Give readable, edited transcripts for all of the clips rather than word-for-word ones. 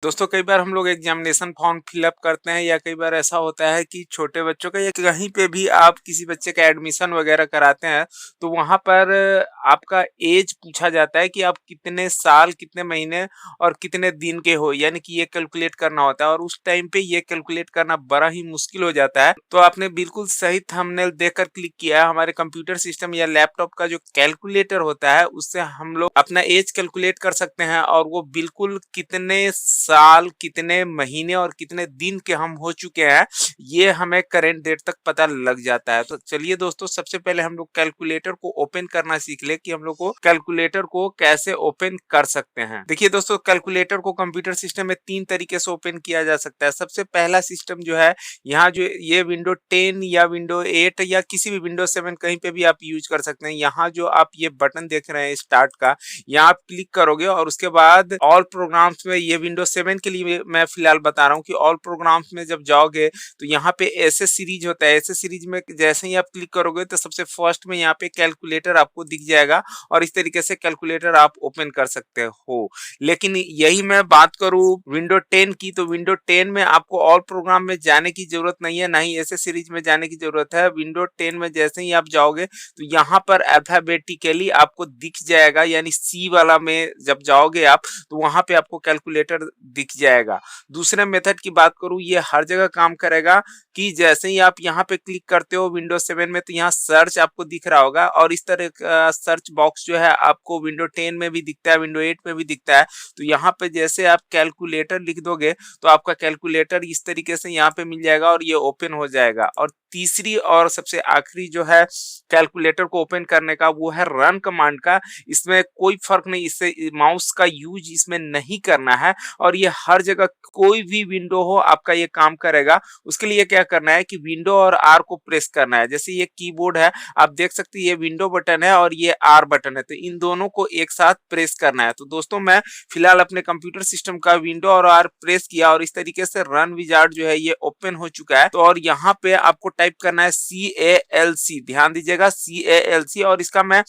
दोस्तों कई बार हम लोग एग्जामिनेशन फॉर्म फिलअप करते हैं या कई बार ऐसा होता है कि छोटे बच्चों का या कहीं पे भी आप किसी बच्चे का एडमिशन वगैरह कराते हैं तो वहां पर आपका एज पूछा जाता है कि आप कितने साल कितने महीने और कितने दिन के हो, यानी कि ये कैलकुलेट करना होता है और उस टाइम पे ये कैलकुलेट करना बड़ा ही मुश्किल हो जाता है। तो आपने बिल्कुल सही थंबनेल देखकर क्लिक किया है। हमारे कंप्यूटर सिस्टम या लैपटॉप का जो कैलकुलेटर होता है उससे हम लोग अपना एज कैलकुलेट कर सकते हैं और वो बिल्कुल कितने साल कितने महीने और कितने दिन के हम हो चुके हैं ये हमें करेंट डेट तक पता लग जाता है। तो चलिए दोस्तों, सबसे पहले हम लोग कैलकुलेटर को ओपन करना सीख ले कि हम लोग को कैलकुलेटर को कैसे ओपन कर सकते हैं। देखिए दोस्तों, कैलकुलेटर को कंप्यूटर सिस्टम में 3 तरीके से ओपन किया जा सकता है। सबसे पहला सिस्टम जो है, यहाँ जो ये विंडो 10 या विंडो 8 या किसी भी विंडो 7 कहीं पे भी आप यूज कर सकते हैं। यहाँ जो आप ये बटन देख रहे हैं स्टार्ट का, यहाँ आप क्लिक करोगे और उसके बाद ऑल प्रोग्राम्स में, ये विंडो 7 के लिए मैं फिलहाल बता रहा हूँ कि ऑल प्रोग्राम्स में जब जाओगे तो यहाँ पे ऐसे सीरीज होता है। ऐसे सीरीज में जैसे ही आप क्लिक करोगे तो सबसे फर्स्ट में यहाँ पे कैलकुलेटर आपको दिख जाएगा और इस तरीके से कैलकुलेटर आप ओपन कर सकते हो। लेकिन यही मैं बात करूँ विंडो 10 की, तो विंडो 10 में आपको ऑल प्रोग्राम में जाने की जरूरत नहीं है, ना ही ऐसे सीरीज में जाने की जरूरत है। विंडो 10 में जैसे ही आप जाओगे तो यहाँ पर अल्फाबेटिकली आपको दिख जाएगा, यानी सी वाला में जब जाओगे आप तो वहां पे आपको कैलकुलेटर दिख जाएगा। दूसरे मेथड की बात करूं, ये हर जगह काम करेगा कि जैसे ही आप यहाँ पे क्लिक करते हो विंडो 7 में तो यहाँ सर्च आपको दिख रहा होगा और इस तरह का सर्च बॉक्स जो है आपको विंडो 10 में भी दिखता है, विंडो 8 में भी दिखता है। तो यहाँ पे जैसे आप कैलकुलेटर लिख दोगे तो आपका कैलकुलेटर इस तरीके से यहाँ पे मिल जाएगा और ये ओपन हो जाएगा। और तीसरी और सबसे आखिरी जो है कैलकुलेटर को ओपन करने का, वो है रन कमांड का। इसमें कोई फर्क नहीं, इससे माउस का यूज इसमें नहीं करना है और ये हर जगह कोई भी विंडो हो आपका ये काम करेगा। उसके लिए क्या करना है कि विंडो और आर को प्रेस करना है। जैसे ये कीबोर्ड है, आप देख सकते हैं ये विंडो बटन है और ये आर बटन है, तो इन दोनों को एक साथ प्रेस करना है। तो दोस्तों मैं फिलहाल अपने कंप्यूटर सिस्टम का विंडो और आर प्रेस किया और इस तरीके से रन विजार्ड जो है ये ओपन हो चुका है। तो और यहाँ पे आपको टाइप करना है CALC, ध्यान दीजिएगा CALC, और इसका मैं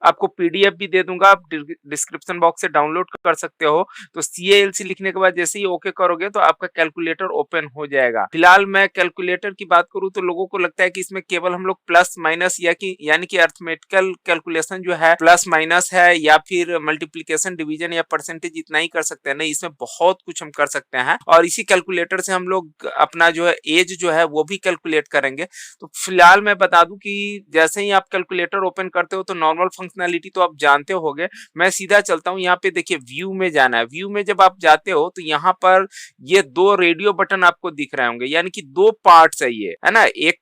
आपको पीडीएफ भी दे दूंगा, आप डिस्क्रिप्शन बॉक्स से डाउनलोड कर सकते हो। तो CALC लिखने के बाद जैसे ही ओके करोगे तो आपका कैलकुलेटर ओपन हो जाएगा। फिलहाल मैं कैलकुलेटर की बात करूं तो लोगों को लगता है कि इसमें केवल हम लोग प्लस माइनस यानी कि अर्थमेटिकल कैलकुलेशन जो है प्लस माइनस है या फिर मल्टीप्लीकेशन डिवीजन या परसेंटेज इतना ही कर सकते हैं। नहीं, इसमें बहुत कुछ हम कर सकते हैं और इसी कैलकुलेटर से हम लोग अपना जो है एज जो है वो भी कैलकुलेट करेंगे। तो फिलहाल मैं बता दूं कि जैसे ही आप कैलकुलेटर ओपन करते हो तो नॉर्मल फंक्शनैलिटी तो आप जानते होगे। मैं सीधा चलता हूं, यहाँ पे देखिए व्यू में जाना है। व्यू में जब आप जाते हो तो यहाँ पर ये 2 रेडियो बटन आपको दिख रहे होंगे, यानी कि 2 पार्ट्स है ये, है ना। एक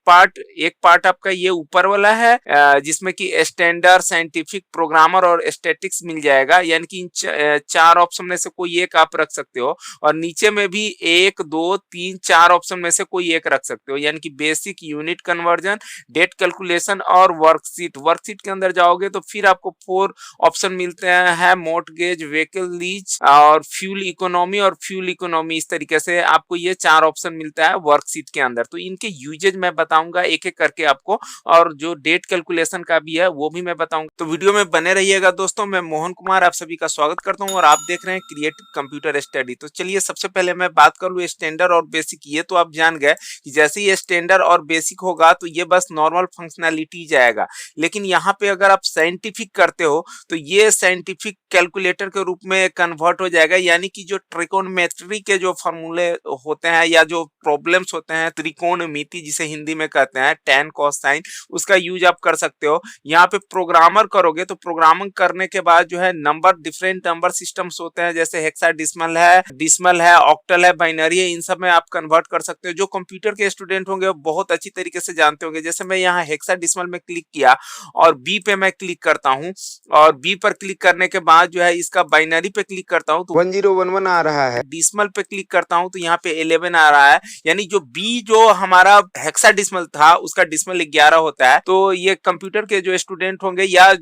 पार्ट आपका ये ऊपर वाला है जिसमें कि स्टैंडर्ड, साइंटिफिक, प्रोग्रामर और स्टैटिक्स मिल जाएगा, यानी कि इन 4 ऑप्शन में से कोई एक आप रख सकते हो। और नीचे में भी 1 2 3 4 ऑप्शन में से कोई एक रख सकते हो, यानी कि basic, unit conversion, date calculation और वर्कशीट। वर्कशीट के अंदर जाओगे तो फिर आपको 4 ऑप्शन मिलते हैं, मॉर्टगेज, व्हीकल लीज और फ्यूल इकोनॉमी और फ्यूल इकोनॉमी। इस तरीके से आपको ये 4 ऑप्शन मिलता है वर्कशीट के अंदर। तो इनके यूजेज मैं बताऊंगा एक एक करके आपको, और जो डेट कैलकुलेशन का भी है वो भी मैं बताऊंगा। तो वीडियो में बने रहिएगा दोस्तों। मैं मोहन कुमार आप सभी का स्वागत करता हूं और आप देख रहे हैं क्रिएटिव कंप्यूटर स्टडी। तो चलिए सबसे पहले मैं बात कर लूं स्टैंडर्ड और बेसिक। ये तो आप जान गए कि जैसे ये स्टैंडर्ड और बेसिक होगा तो ये बस नॉर्मल फंक्शनैलिटी जाएगा। लेकिन यहाँ पे अगर आप साइंटिफिक करते हो तो ये साइंटिफिक कैलकुलेटर के रूप में कन्वर्ट हो जाएगा, यानी कि जो ट्रिकोनमेट्री के जो फॉर्मूले होते हैं या जो प्रॉब्लम्स होते हैं, त्रिकोणमिति जिसे हिंदी में कहते हैं, tan cos sin, उसका यूज आप कर सकते हो। यहाँ पे प्रोग्रामर करोगे तो प्रोग्रामिंग करने के बाद जो है नंबर, डिफरेंट नंबर सिस्टम्स होते हैं, जैसे हेक्साडेसिमल है, डिसिमल है, ऑक्टल है, बाइनरी है, इन सब में आप कन्वर्ट कर सकते हो। जो कंप्यूटर के स्टूडेंट होंगे वो बहुत अच्छी तरीके से जानते होंगे। जैसे मैं यहाँ हेक्साडेसिमल में क्लिक किया और बी पे मैं क्लिक करता हूँ और बी पर क्लिक करने के बाद जो है इसका बाइनरी पे क्लिक करता हूँ तो 1011 आ रहा है। डिसिमल पे क्लिक करता हूँ तो यहाँ पे 11 आ रहा है, यानी जो बी जो हमारा हेक्साडेसिमल था उसका डिसिमल 11 होता है। तो ये कंप्यूटर के जो स्टूडेंट होंगे या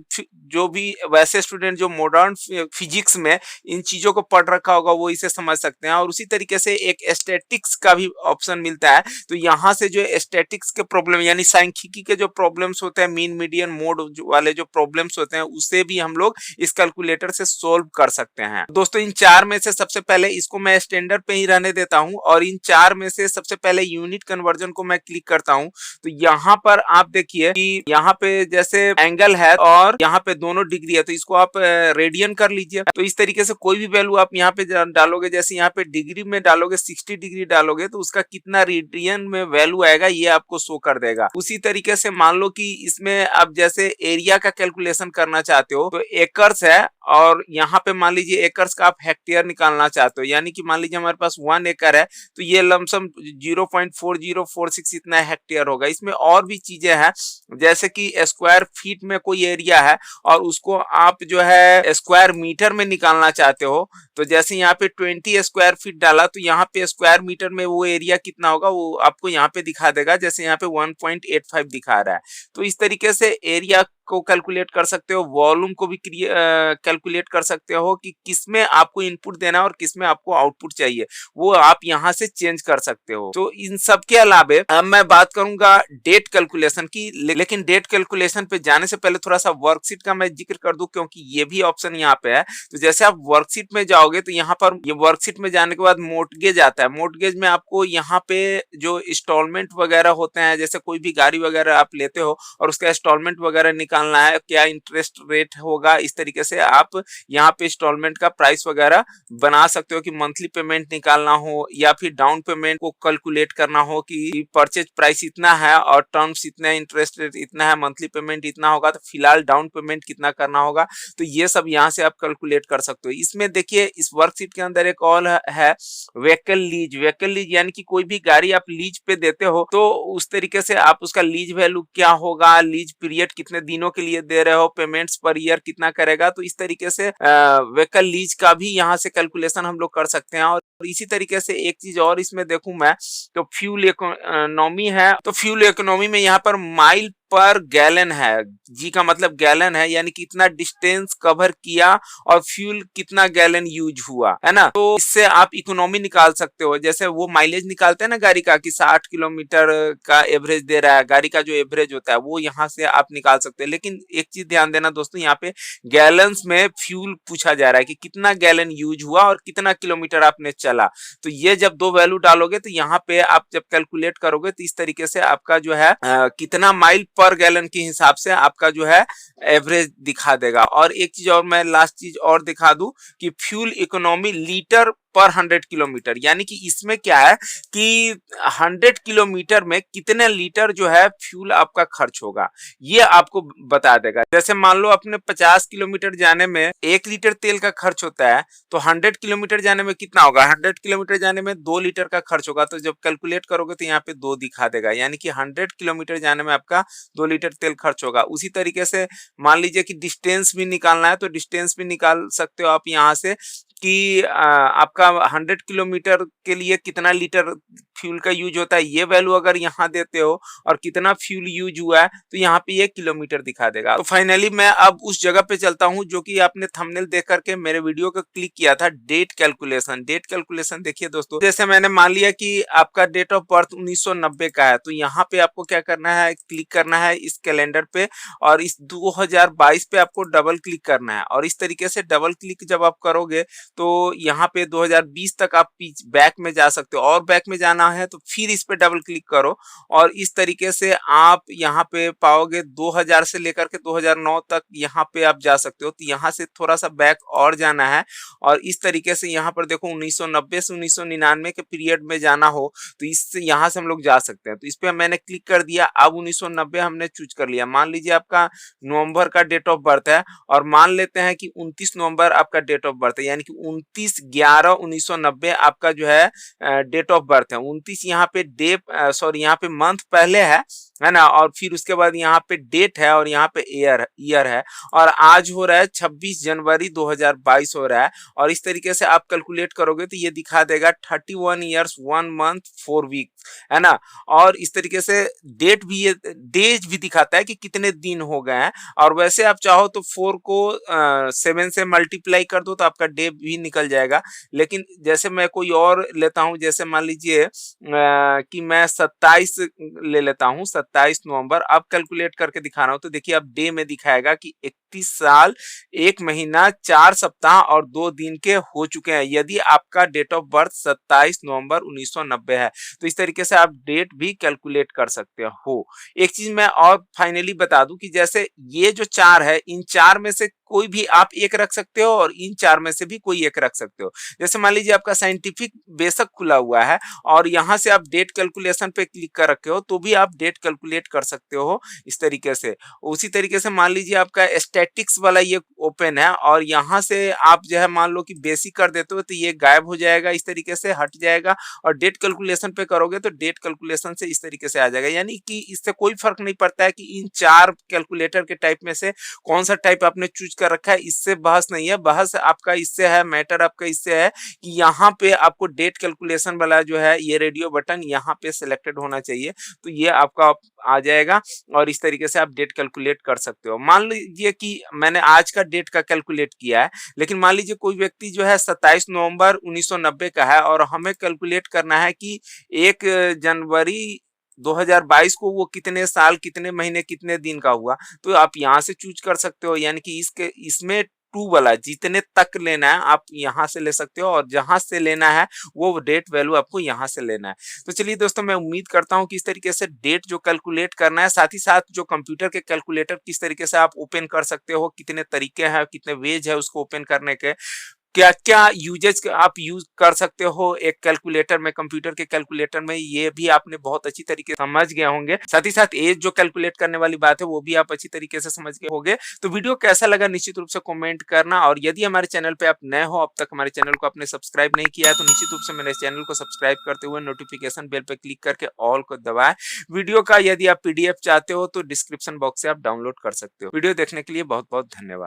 जो भी वैसे स्टूडेंट जो मॉडर्न फिजिक्स में इन चीजों को पढ़ रखा होगा वो इसे समझ सकते हैं। और उसी तरीके से एक स्टैटिक्स का भी ऑप्शन मिलता है। तो यहाँ से जो स्टैटिक्स के प्रॉब्लम यानी सांख्यिकी के जो प्रॉब्लम्स होते हैं, मीन मीडियन मोड वाले जो प्रॉब्लम प्रॉब्लम्स होते हैं उसे भी हम लोग इस कैलकुलेटर से सोल्व कर सकते हैं। दोस्तों इन चार में से सबसे पहले इसको मैं स्टैंडर्ड पे ही रहने देता हूं और इन चार में से सबसे पहले यूनिट कन्वर्जन को मैं क्लिक करता हूं। तो यहाँ पर आप देखिए कि यहाँ पे जैसे एंगल है और यहाँ पे दोनों डिग्री है, तो इसको आप रेडियन कर लीजिए। तो इस तरीके से कोई भी वैल्यू आप यहाँ पे डालोगे, जैसे यहाँ पे डिग्री में डालोगे 60 डिग्री डालोगे तो उसका कितना रेडियन में वैल्यू आएगा ये आपको शो कर देगा। उसी तरीके से मान लो कि इसमें आप जैसे एरिया का कैलकुलेशन करना चाहते हो तो एकर्स है और यहाँ पे मान लीजिए एकर्स का आप हेक्टेयर निकालना चाहते हो, यानी कि मान लीजिए हमारे पास 1 एकड़ है तो ये लमसम 0.4046 इतना हेक्टेयर होगा। इसमें और भी चीजें हैं जैसे कि स्क्वायर फीट में कोई एरिया है और उसको आप जो है स्क्वायर मीटर में निकालना चाहते हो, तो जैसे यहाँ पे 20 स्क्वायर फीट डाला तो यहाँ पे स्क्वायर मीटर में वो एरिया कितना होगा वो आपको यहाँ पे दिखा देगा, जैसे यहाँ पे 1.85 दिखा रहा है। तो इस तरीके से एरिया को कैलकुलेट कर सकते हो, वॉल्यूम को भी कैलकुलेट कर सकते हो कि किसमें आपको इनपुट देना है और किसमें आपको आउटपुट चाहिए, वो आप यहाँ से चेंज कर सकते हो। तो इन सब के अलावे अब मैं बात करूंगा डेट कैलकुलेशन की, लेकिन डेट कैलकुलेशन पे जाने से पहले थोड़ा सा वर्कशीट का मैं जिक्र कर दूं क्योंकि ये भी ऑप्शन यहाँ पे है। तो जैसे आप वर्कशीट में जाओगे तो यहाँ पर ये वर्कशीट में जाने के बाद मोर्टगेज आता है। मोर्टगेज में आपको यहाँ पे जो इंस्टॉलमेंट वगैरह होते हैं, जैसे कोई भी गाड़ी वगैरह आप लेते हो और उसका इंस्टॉलमेंट वगैरह निकालना है, क्या इंटरेस्ट रेट होगा, इस तरीके से आप यहाँ पे इंस्टॉलमेंट का प्राइस वगैरह बना सकते हो कि मंथली पेमेंट निकालना हो या फिर डाउन पेमेंट को कैलकुलेट करना हो कि परचेज प्राइस इतना है और टर्म्स इतने, इंटरेस्ट रेट इतना है, मंथली पेमेंट इतना होगा तो फिलहाल डाउन पेमेंट कितना करना होगा। तो ये सब यहाँ से आप कैलकुलेट कर सकते हो। इसमें देखिए इस वर्कशीट के अंदर एक और है व्हीकल लीज। व्हीकल लीज यानी कि कोई भी गाड़ी आप लीज पे देते हो तो उस तरीके से आप उसका लीज वैल्यू क्या होगा, लीज पीरियड कितने दिनों के लिए दे रहे हो, पेमेंट्स पर ईयर कितना करेगा, तो इस तरीके से व्हीकल लीज का भी यहाँ से कैलकुलेशन हम लोग कर सकते हैं। और इसी तरीके से एक चीज और इसमें देखूं मैं तो फ्यूल इकोनॉमी है। तो फ्यूल इकोनॉमी में यहाँ पर माइल पर गैलन है, जी का मतलब गैलन है, यानी कितना डिस्टेंस कवर किया और फ्यूल कितना गैलन यूज हुआ है ना। तो इससे आप इकोनॉमी निकाल सकते हो। जैसे वो माइलेज निकालते हैं ना गाड़ी का कि 60 किलोमीटर का एवरेज दे रहा है, गाड़ी का जो एवरेज होता है वो यहाँ से आप निकाल सकते हैं। लेकिन एक चीज ध्यान देना दोस्तों, यहाँ पे गैलन्स में फ्यूल पूछा जा रहा है कि कितना गैलन यूज हुआ और कितना किलोमीटर आपने चला। तो ये जब दो वैल्यू डालोगे तो यहाँ पे आप जब कैलकुलेट करोगे तो इस तरीके से आपका जो है कितना माइल पर गैलन के हिसाब से आपका जो है एवरेज दिखा देगा। और एक चीज और मैं लास्ट चीज और दिखा दूं कि फ्यूल इकोनॉमी लीटर पर 100 किलोमीटर, यानी कि इसमें क्या है कि 100 किलोमीटर में कितने लीटर जो है फ्यूल आपका खर्च होगा ये आपको बता देगा। जैसे मान लो अपने 50 किलोमीटर जाने में 1 लीटर तेल का खर्च होता है तो 100 किलोमीटर जाने में कितना होगा, 100 किलोमीटर जाने में 2 लीटर का खर्च होगा। तो जब कैलकुलेट करोगे तो यहाँ पे 2 दिखा देगा, यानी कि 100 किलोमीटर जाने में आपका 2 लीटर तेल खर्च होगा। उसी तरीके से मान लीजिए कि डिस्टेंस भी निकालना है तो डिस्टेंस भी निकाल सकते हो आप यहाँ से कि आपका 100 किलोमीटर के लिए कितना लीटर फ्यूल का यूज होता है, ये वैल्यू अगर यहाँ देते हो और कितना फ्यूल यूज हुआ है तो यहाँ पे ये किलोमीटर दिखा देगा। तो फाइनली मैं अब उस जगह पे चलता हूँ जो कि आपने थंबनेल देख करके मेरे वीडियो को क्लिक किया था, डेट कैलकुलेशन। डेट कैलकुलेशन देखिए दोस्तों, जैसे मैंने मान लिया कि आपका डेट ऑफ बर्थ 1990 का है तो यहाँ पे आपको क्या करना है, क्लिक करना है इस कैलेंडर पे और इस 2022 पे आपको डबल क्लिक करना है। और इस तरीके से डबल क्लिक जब आप करोगे तो यहाँ पे 2020 तक आप बैक में जा सकते हो और बैक में जाना है तो फिर इस पे डबल क्लिक करो और इस तरीके से आप यहाँ पे पाओगे 2000 से लेकर के 2009 तक यहाँ पे आप जा सकते हो। तो यहाँ से थोड़ा सा बैक और जाना है और इस तरीके से यहाँ पर देखो 1990 से 1999 के पीरियड में जाना हो तो इससे यहाँ से हम लोग जा सकते हैं। तो इस पे मैंने क्लिक कर दिया, अब 1990 हमने चूज कर लिया। मान लीजिए आपका नवंबर का डेट ऑफ बर्थ है और मान लेते हैं कि 29 नवंबर आपका डेट ऑफ बर्थ है, यानी कि 29/11/1990 आपका जो है डेट ऑफ बर्थ है। 29 यहाँ पे डे सॉरी यहाँ पे मंथ पहले है ना, और फिर उसके बाद यहाँ पे डेट है और यहाँ पे ईयर है और आज हो रहा है 26 जनवरी 2022 हो रहा है। और इस तरीके से आप कैलकुलेट करोगे तो ये दिखा देगा 31 ईयर्स 1 मंथ 4 वीक है ना। और इस तरीके से डेट भी, ये डेज भी दिखाता है कि कितने दिन हो गए हैं। और वैसे आप चाहो तो 4 को 7 से मल्टीप्लाई कर दो तो आपका डे भी निकल जाएगा। लेकिन जैसे मैं कोई और लेता हूं, जैसे मान लीजिए कि मैं 27 ले लेता हूं, 27 नवंबर। अब कैलकुलेट करके दिखा रहा हूं तो देखिए अब डे में दिखाएगा कि 31 साल 1 महीना 4 सप्ताह और 2 दिन के हो चुके हैं यदि आपका डेट ऑफ बर्थ 27 नवंबर 1990 है। तो इस तरीके से आप डेट भी कैलकुलेट कर सकते हो। एक चीज मैं और फाइनली बता दूं कि जैसे ये जो 4 है, इन 4 में से कोई भी आप एक रख सकते हो और इन 4 में से भी कोई एक रख सकते हो। जैसे मान लीजिए आपका साइंटिफिक बेशक खुला हुआ है और यहाँ से आप डेट कैलकुलेशन पे क्लिक कर रखे हो तो भी आप डेट कैलकुलेट कर सकते हो इस तरीके से। उसी तरीके से मान लीजिए आपका स्टैटिक्स वाला ये ओपन है और यहाँ से आप जो है मान लो कि बेसिक कर देते हो तो ये गायब हो जाएगा, इस तरीके से हट जाएगा और डेट कैलकुलेशन पे करोगे तो डेट कैलकुलेशन से इस तरीके से आ जाएगा। यानी कि इससे कोई फर्क नहीं पड़ता है कि इन 4 कैलकुलेटर के टाइप में से कौन सा टाइप आपने चूज कर रखा है, इससे बहस नहीं है। बहस आपका इससे है, मैटर आपका इससे है कि यहाँ पे आपको डेट कैलकुलेशन वाला जो है ये रेडियो बटन यहाँ पे सिलेक्टेड होना चाहिए, तो ये आपका आ जाएगा और इस तरीके से आप डेट कैलकुलेट कर सकते हो। मान लीजिए कि मैंने आज का डेट का कैलकुलेट किया है, लेकिन मान लीजिए कोई व्यक्ति जो है 27 नवंबर 1990 का है और हमें कैलकुलेट करना है कि 1 जनवरी 2022 को वो कितने साल, कितने महीने, कितने दिन का हुआ, तो आप यहाँ से चूज कर सकते हो। यानी कि इसमें 2 वाला जितने तक लेना है आप यहाँ से ले सकते हो और जहां से लेना है वो डेट वैल्यू आपको यहाँ से लेना है। तो चलिए दोस्तों, मैं उम्मीद करता हूँ कि इस तरीके से डेट जो कैलकुलेट करना है, साथ ही साथ जो कंप्यूटर के कैलकुलेटर किस तरीके से आप ओपन कर सकते हो, कितने तरीके हैं, कितने वेज है उसको ओपन करने के, क्या क्या यूजेज आप यूज कर सकते हो एक कैलकुलेटर में, कंप्यूटर के कैलकुलेटर में, ये भी आपने बहुत अच्छी तरीके से समझ गए होंगे। साथ ही साथ एज जो कैलकुलेट करने वाली बात है वो भी आप अच्छी तरीके से समझ गए होंगे। तो वीडियो कैसा लगा निश्चित रूप से कमेंट करना, और यदि हमारे चैनल पे आप नए हो, अब तक हमारे चैनल को आपने सब्सक्राइब नहीं किया है, तो निश्चित रूप से मेरे चैनल को सब्सक्राइब करते हुए नोटिफिकेशन बेल पे क्लिक करके ऑल को दबाएं। वीडियो का यदि आप पीडीएफ चाहते हो तो डिस्क्रिप्शन बॉक्स से आप डाउनलोड कर सकते हो। वीडियो देखने के लिए बहुत बहुत धन्यवाद।